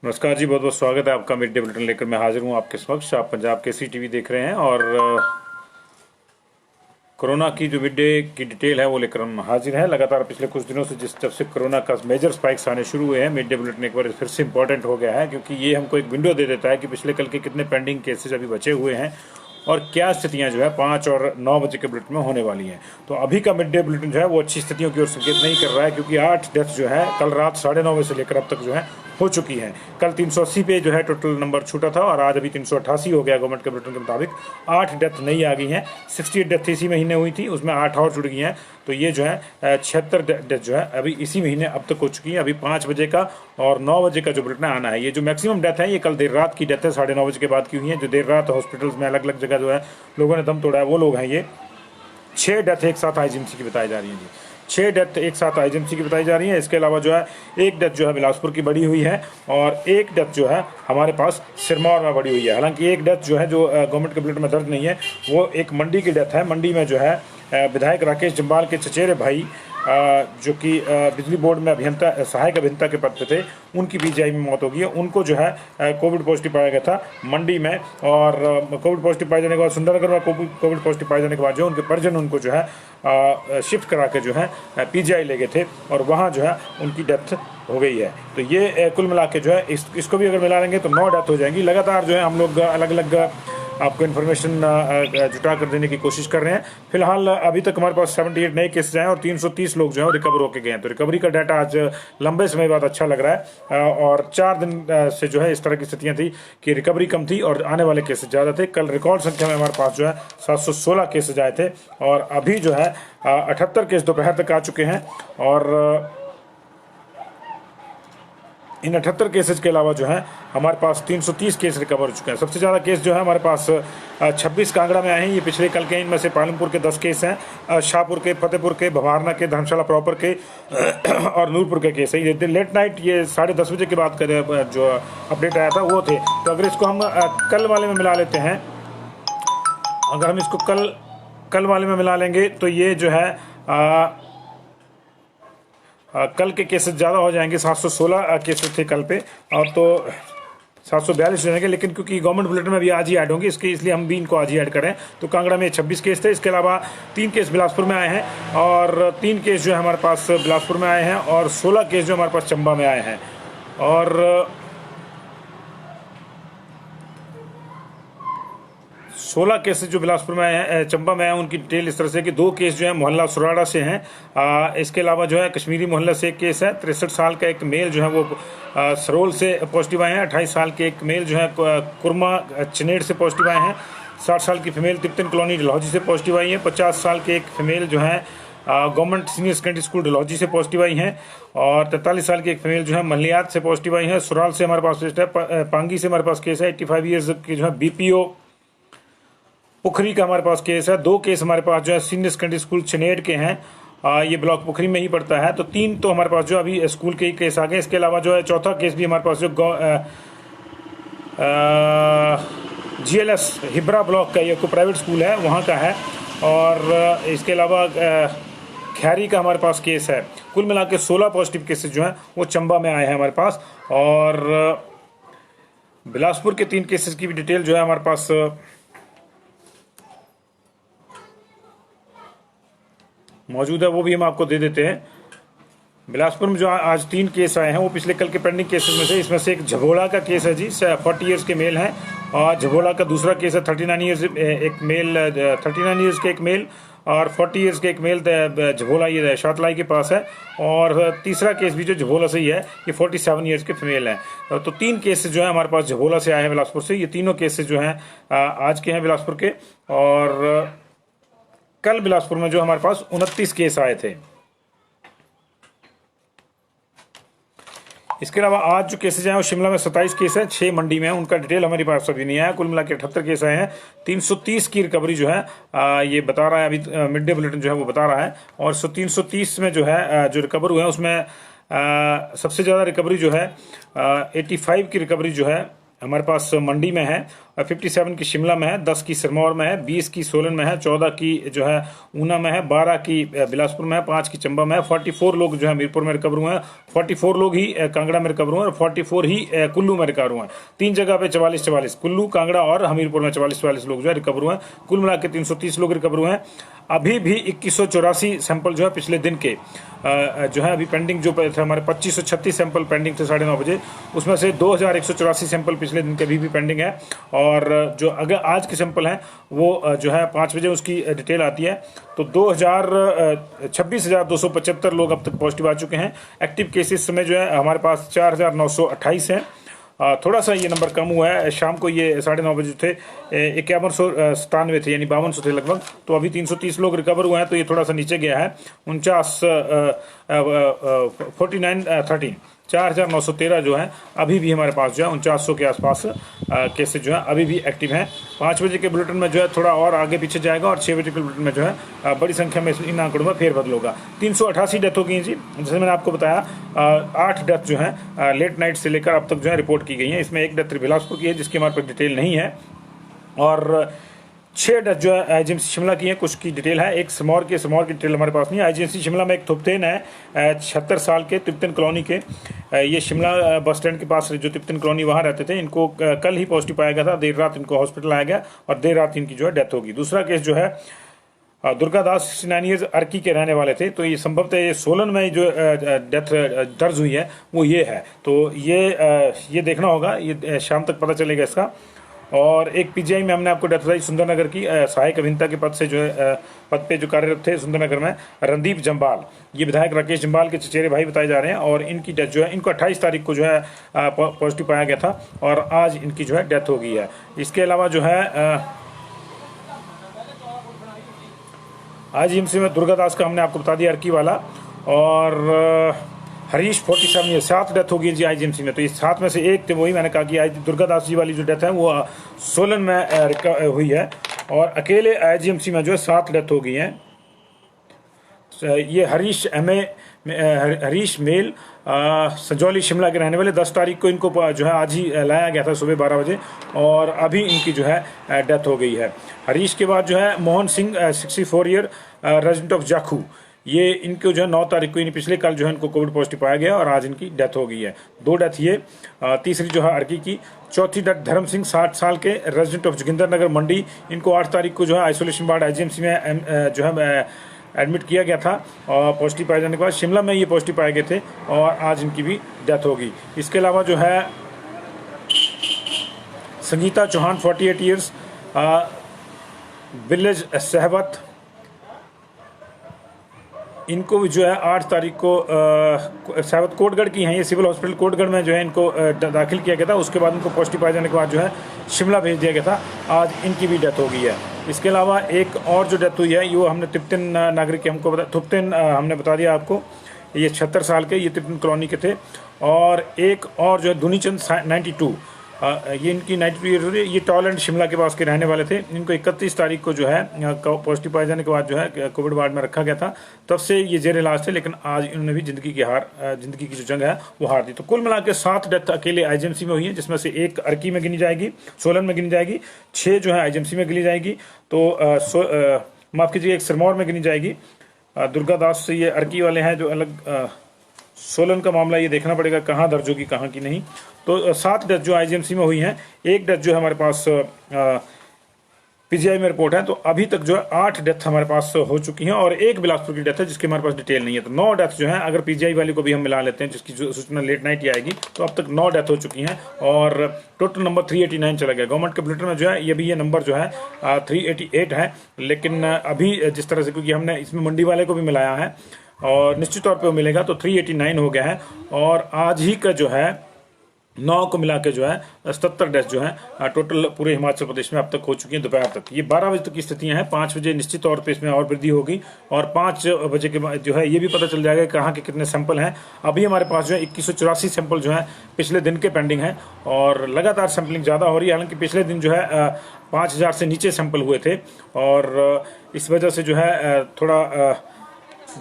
नमस्कार जी, बहुत बहुत स्वागत है आपका। मिड डे बुलेटिन लेकर मैं हाजिर हूँ आपके समक्ष। आप पंजाब केसरी टीवी देख रहे हैं और कोरोना की जो मिड डे की डिटेल है वो लेकर हम हाजिर हैं। लगातार पिछले कुछ दिनों से जब से कोरोना का मेजर स्पाइक्स आने शुरू हुए हैं, मिड डे बुलेटिन एक बार फिर से इंपॉर्टेंट हो गया है, क्योंकि ये हमको एक विंडो दे देता है कि पिछले कल के कितने पेंडिंग केसेज अभी बचे हुए हैं और क्या स्थितियां जो है 5 और 9 बजे के बुलेटिन में होने वाली हैं। तो अभी का मिड डे बुलेटिन जो है वो अच्छी स्थितियों की ओर संकेत नहीं कर रहा है, क्योंकि 8 डेथ जो है कल रात 9:30 बजे से लेकर अब तक जो है हो चुकी हैं। कल 380 पे जो है टोटल नंबर छूटा था और आज अभी 388 हो गया गवर्नमेंट के बुलेटिन के मुताबिक। 8 डेथ नई आ गई हैं। 68 डेथ इसी महीने हुई थी, उसमें 8 और जुड़ गई हैं। तो ये जो है 76 डेथ जो है अभी इसी महीने अब तक हो चुकी है। अभी 5 बजे का और 9 बजे का जो बुलेटिन आना है, ये जो मैक्सिमम डेथ है ये कल देर रात की डेथ है, 9:30 बजे के बाद की हुई है। जो देर रात हॉस्पिटल्स में अलग अलग जगह जो है लोगों ने दम तोड़ा है वो लोग हैं। ये 6 डेथ एक साथ आईजीएमसी की बताई जा रही है जी। 6 डेथ एक साथ आईजीएमसी की बताई जा रही है। इसके अलावा जो है एक डेथ जो है बिलासपुर की बढ़ी हुई है और एक डेथ जो है हमारे पास सिरमौर में बढ़ी हुई है। हालांकि एक डेथ जो है जो गवर्नमेंट के बुलेटिन में दर्ज नहीं है, वो एक मंडी की डेथ है। मंडी में जो है विधायक राकेश जम्वाल के चचेरे भाई जो कि बिजली बोर्ड में अभियंता सहायक अभियंता के पद पे थे, उनकी पीजीआई में मौत हो गई है। उनको जो है कोविड पॉजिटिव पाया गया था मंडी में, और कोविड पॉजिटिव पाए जाने के बाद सुंदरनगर में कोविड पॉजिटिव पाए जाने के बाद जो उनके परिजन उनको जो है शिफ्ट करा के जो है पीजीआई ले गए थे और वहाँ जो है उनकी डेथ हो गई है। तो ये कुल मिला के जो है इसको भी अगर मिला लेंगे तो 9 डेथ हो जाएंगी। लगातार जो है हम लोग अलग अलग आपको इन्फॉर्मेशन जुटा कर देने की कोशिश कर रहे हैं। फिलहाल अभी तक हमारे पास 78 नए केसेज हैं और 330 लोग जो है रिकवर होके गए हैं। तो रिकवरी का डाटा आज लंबे समय बाद अच्छा लग रहा है और 4 दिन से जो है इस तरह की स्थितियां थी कि रिकवरी कम थी और आने वाले केसेज ज़्यादा थे। कल रिकॉर्ड संख्या में हमारे पास जो है 716 केसेज आए थे और अभी जो है 78 केस दोपहर तक आ चुके हैं। और इन 78 केसेज के अलावा जो है हमारे पास 330 केस रिकवर हो चुके हैं। सबसे ज़्यादा केस जो है हमारे पास 26 कांगड़ा में आए हैं। ये पिछले कल के, इनमें से पालमपुर के 10 केस हैं, शाहपुर के, फतेहपुर के, भवारना के, धर्मशाला प्रॉपर के और नूरपुर के केस है। ये लेट नाइट ये 10:30 बजे के बाद का जो अपडेट आया था वो थे। तो अगर इसको हम कल वाले में मिला लेते हैं, अगर हम इसको कल वाले में मिला लेंगे तो ये जो है कल के केसेस ज़्यादा हो जाएंगे। 716 केसेस थे कल पे और तो 742 हो जाएंगे, लेकिन क्योंकि गवर्नमेंट बुलेटिन में भी आज ही ऐड होंगे इसलिए हम भी इनको आज ही ऐड करें। तो कांगड़ा में 26 केस थे। इसके अलावा 3 केस बिलासपुर में आए हैं और 3 केस जो है हमारे पास बिलासपुर में आए हैं और 16 केस जो हमारे पास चंबा में आए हैं। और 16 केसेज जो बिलासपुर में आए हैं, चंबा में आए हैं, उनकी डिटेल इस तरह से कि 2 केस जो है मोहल्ला सुराड़ा से हैं। इसके अलावा जो है कश्मीरी मोहल्ला से एक केस है। 63 साल का एक मेल जो है वो सरोल से पॉजिटिव आए हैं। 28 साल के एक मेल जो है कुरमा चनेड़ से पॉजिटिव आए हैं। 60 साल की फीमेल तिब्बतन कॉलोनी डलहौजी से पॉजिटिव आई है। 50 साल के एक फीमेल जो है government senior secondary school Dalhousie से पॉजिटिव आई हैं और 43 साल की एक फीमेल जो है मलियात से पॉजिटिव आई है। सुराल से हमारे पास केस है। पांगी से हमारे पास केस है। 85 ईयर्स की जो है बीपीओ पुखरी का हमारे पास केस है। 2 केस हमारे पास जो है सीनियर सेकेंडरी स्कूल चनेड़ के हैं, ये ब्लॉक पुखरी में ही पड़ता है। तो 3 तो हमारे पास जो अभी स्कूल के ही केस आ गए। इसके अलावा जो है चौथा केस भी हमारे पास जो GLS हिब्रा ब्लॉक का ये कोई प्राइवेट स्कूल है वहाँ का है। और इसके अलावा खैरी का हमारे पास केस है। कुल मिला के 16 पॉजिटिव केसेज जो हैं वो चंबा में आए हैं हमारे पास। और बिलासपुर के 3 केसेज की भी डिटेल जो है हमारे पास मौजूद है, वो भी हम आपको दे देते हैं। बिलासपुर में जो आज 3 केस आए हैं वो पिछले कल के पेंडिंग केसेस में से, इसमें से एक झबोड़ा का केस है जी, 40 ईयर्स के मेल हैं। और झबोड़ा का दूसरा केस है 39 ईयर्स एक मेल, 39 ईयर्स के एक मेल और 40 ईयर्स के एक मेल झबोला ये शातलाई के पास है। और तीसरा केस भी जो झबोला से ही है, ये 47 ईयर्स के फीमेल हैं। तो 3 केसेस जो है हमारे पास झबोला से आए हैं बिलासपुर से। ये तीनों केसेस जो हैं आज के हैं बिलासपुर के। और कल बिलासपुर में जो हमारे पास 29 केस आए थे। इसके अलावा आज जो केसेज हैं वो शिमला में 27 केस हैं, 6 मंडी में हैं, उनका डिटेल हमारे पास अभी नहीं आया। कुल मिला के 78 केस आए हैं। 330 की रिकवरी जो है ये बता रहा है अभी मिड डे बुलेटिन जो है वो बता रहा है। और 330 में जो है जो रिकवर हुए हैं उसमें सबसे ज़्यादा रिकवरी जो है 85 की रिकवरी जो है हमारे पास मंडी में है 57 की शिमला में है, 10 की सिरमौर में है, 20 की सोलन में है, 14 की जो है ऊना में है, 12 की बिलासपुर में है, 5 की चंबा में है, 44 लोग जो है मीरपुर में रिकवर हुए हैं, 44 लोग ही कांगड़ा में रिकवर हुए हैं और 44 ही कुल्लू में रिकवर हुए हैं। 3 जगह पे 44 कुल्लू, कांगड़ा और हमीरपुर में 44 लोग जो है रिकवर हुए हैं। कुल मिला के 330 लोग रिकवर हुए हैं। अभी भी 2184 सैंपल जो है पिछले दिन के जो है अभी पेंडिंग जो थे हमारे 2536 सैंपल पेंडिंग थे 9:30 बजे, उसमें से 2184 सैंपल पिछले दिन के अभी भी पेंडिंग है। और जो अगर आज के सैंपल हैं वो जो है 5 बजे उसकी डिटेल आती है, तो 26,275 लोग अब तक पॉजिटिव आ चुके हैं। एक्टिव केसेस में जो है हमारे पास 4,928 हैं। थोड़ा सा ये नंबर कम हुआ है, शाम को ये 9:30 बजे थे 5197 थे, यानी 5200 थे लगभग। तो अभी 330 लोग रिकवर हुए हैं, तो ये थोड़ा सा नीचे गया है। 4,913 जो है अभी भी हमारे पास जो है 4900 के आसपास केसेज जो है अभी भी एक्टिव हैं। 5 बजे के बुलेटिन में जो है थोड़ा और आगे पीछे जाएगा और 6 बजे के बुलेटिन में जो है बड़ी संख्या में इन आंकड़ों में फेरबदल होगा। 388 डेथ हो गई जी, जैसे मैंने आपको बताया। 8 डेथ जो है लेट नाइट से लेकर अब तक जो है रिपोर्ट की गई है। इसमें एक डेथ बिलासपुर की है जिसकी हमारे पास डिटेल नहीं है, और 6 डेथ जो है आईजीएमसी शिमला की है, कुछ की डिटेल है। एक सिरमौर की डिटेल हमारे पास नहीं है। आईजीएमसी शिमला में एक थुप्तेन है 76 साल के, तिब्तन कॉलोनी के। ये शिमला बस स्टैंड के पास जो तिब्तन कॉलोनी वहाँ रहते थे, इनको कल ही पॉजिटिव पाया गया था। देर रात इनको हॉस्पिटल लाया गया और देर रात इनकी जो है डेथ होगी। दूसरा केस जो है दुर्गा दास 69 ईयर्स अर्की के रहने वाले थे, तो ये संभवतः ये सोलन में जो डेथ दर्ज हुई है वो ये है। तो ये देखना होगा, ये शाम तक पता चलेगा इसका। और एक पीजीआई में हमने आपको डेथ बताई सुंदरनगर की, सहायक अभियंता के पद से जो है पद पे जो कार्यरत थे सुंदरनगर में, रणदीप जम्बाल। ये विधायक राकेश जम्बाल के चचेरे भाई बताए जा रहे हैं, और इनकी डेथ जो है इनको 28 तारीख को जो है पॉजिटिव पाया गया था और आज इनकी जो है डेथ हो गई है। इसके अलावा जो है आईजीएमसी में दुर्गा दास का हमने आपको बता दिया अर्की वाला, और हरीश 47 ये 7 डेथ हो गई जी आईजीएमसी में। तो इस 7 में से एक थे, वही मैंने कहा कि दुर्गा दास जी वाली जो डेथ है वो सोलन में हुई है, और अकेले आईजीएमसी में जो है 7 डेथ हो गई हैं। ये हरीश मेल संजौली शिमला के रहने वाले, 10 तारीख को इनको जो है आज ही लाया गया था सुबह 12 बजे, और अभी इनकी जो है डेथ हो गई है। हरीश के बाद जो है Mohan Singh 64 year resident of Jakhu, ये इनको जो है 9 तारीख को, पिछले कल जो है इनको कोविड पॉजिटिव पाया गया और आज इनकी डेथ हो गई है। 2 डेथ ये। तीसरी जो है अर्की की। चौथी डेथ धर्म सिंह 60 साल के रेजिडेंट ऑफ जोगिंदर नगर मंडी, इनको 8 तारीख को जो है आइसोलेशन वार्ड आईजीएमसी में जो है एडमिट किया गया था, और पॉजिटिव पाए जाने के बाद शिमला में ये पॉजिटिव पाए गए थे और आज इनकी भी डेथ होगी। इसके अलावा जो है संगीता चौहान 48 ईयर्स विलेज सहवत, इनको भी जो है 8 तारीख को सहवत कोटगढ़ की हैं, ये सिविल हॉस्पिटल कोटगढ़ में जो है इनको दाखिल किया गया था। उसके बाद इनको पॉजिटिव पाए जाने के बाद जो है शिमला भेज दिया गया था। आज इनकी भी डेथ हो गई है। इसके अलावा एक और जो डेथ हुई है ये हमने तिब्तन नागरिक के हमको थुप्तेन हमने बता दिया आपको, ये 76 साल के, ये तिब्तन कॉलोनी के थे। और एक और जो है दुनीचंद 92, ये इनकी 92 ईयर, ये टॉलैंड शिमला के पास के रहने वाले थे। इनको 31 तारीख को जो है पॉजिटिव पाए जाने के बाद जो है कोविड वार्ड में रखा गया था, तब से ये जेर इलाज थे, लेकिन आज इन्होंने भी जिंदगी की जो जंग है वो हार दी। तो कुल मिला के 7 डेथ अकेले आईजीएमसी में हुई है, जिसमें से एक अर्की में गिनी जाएगी, सोलन में गिनी जाएगी, 6 जो है आईजीएमसी में गिनी जाएगी, तो माफ कीजिए एक सिरमौर में गिनी जाएगी। दुर्गा दास से ये अर्की वाले हैं जो अलग। सोलन का मामला ये देखना पड़ेगा कहाँ दर्ज होगी कहाँ की नहीं। तो 7 डेथ जो आईजीएमसी में हुई हैं, एक डेथ जो है हमारे पास पीजीआई में रिपोर्ट है। तो अभी तक जो है 8 डेथ हमारे पास हो चुकी हैं और एक बिलासपुर की डेथ है जिसकी हमारे पास डिटेल नहीं है। तो 9 डेथ जो है, अगर पीजीआई वाली को भी हम मिला लेते हैं जिसकी जो सूचना लेट नाइट ही आएगी, तो अब तक 9 डेथ हो चुकी हैं और टोटल नंबर 389 चला गया। गवर्नमेंट के बुलेटिन में जो है ये नंबर जो है 388 है, लेकिन अभी जिस तरह से, क्योंकि हमने इसमें मंडी वाले को भी मिलाया है और निश्चित तौर पे वो मिलेगा, तो 389 हो गया है। और आज ही का जो है 9 को मिला के जो है 77 डेथ जो है टोटल पूरे हिमाचल प्रदेश में अब तक हो चुकी हैं दोपहर तक। ये 12 बजे तक की स्थितियां हैं। 5 बजे निश्चित तौर पे इसमें और वृद्धि होगी और 5 बजे के बाद जो है ये भी पता चल जाएगा कहाँ के कितने सैंपल हैं। अभी हमारे पास जो है 2184 सैंपल जो है पिछले दिन के पेंडिंग है और लगातार सैंपलिंग ज़्यादा हो रही है। हालांकि पिछले दिन जो है 5000 से नीचे सैंपल हुए थे और इस वजह से जो है थोड़ा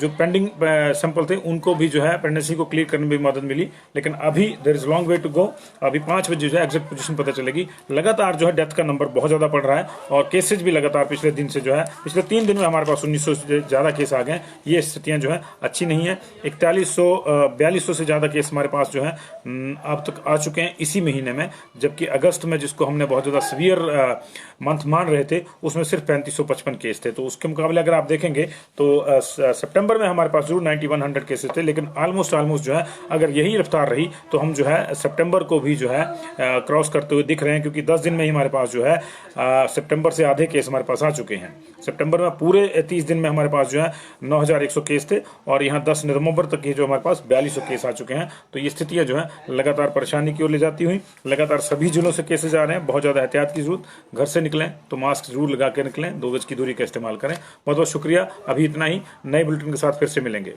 जो पेंडिंग सैंपल थे उनको भी जो है पेंडेंसी को क्लियर करने में भी मदद मिली। लेकिन अभी there is long way to go. अभी 5 बजे जो है एग्जैक्ट पोजीशन पता चलेगी। लगातार जो है डेथ का नंबर बहुत ज्यादा बढ़ रहा है और केसेज भी लगातार पिछले दिन से जो है पिछले 3 दिन में हमारे पास 1900 से ज्यादा केस आ गए। ये स्थितियां जो है अच्छी नहीं है। 4200 से ज्यादा केस हमारे पास जो है अब तक आ चुके हैं इसी महीने में, जबकि अगस्त में जिसको हमने बहुत ज्यादा सीवियर मंथ मान रहे थे उसमें सिर्फ 3555 केस थे। तो उसके मुकाबले अगर आप देखेंगे तो सितंबर में हमारे पास जरूर 9100 केसेस थे, लेकिन ऑलमोस्ट जो है अगर यही रफ्तार रही तो हम जो है सितंबर को भी जो है क्रॉस करते हुए दिख रहे हैं, क्योंकि 10 दिन में ही हमारे पास जो है सितंबर से आधे केस हमारे पास आ चुके हैं। सितंबर में पूरे 30 दिन में हमारे पास जो है 9100 केस थे और यहाँ 10 नवंबर तक जो हमारे पास 4200 केस आ चुके हैं। तो ये स्थितियां जो है लगातार परेशानी की ओर ले जाती हुई लगातार सभी जिलों से केसेज आ रहे हैं। बहुत ज्यादा एहतियात की जरूरत। घर से निकलें तो मास्क जरूर लगा के निकलें, 2 गज की दूरी का इस्तेमाल करें। बहुत बहुत शुक्रिया। अभी इतना ही, नए बुलेटिन के साथ फिर से मिलेंगे।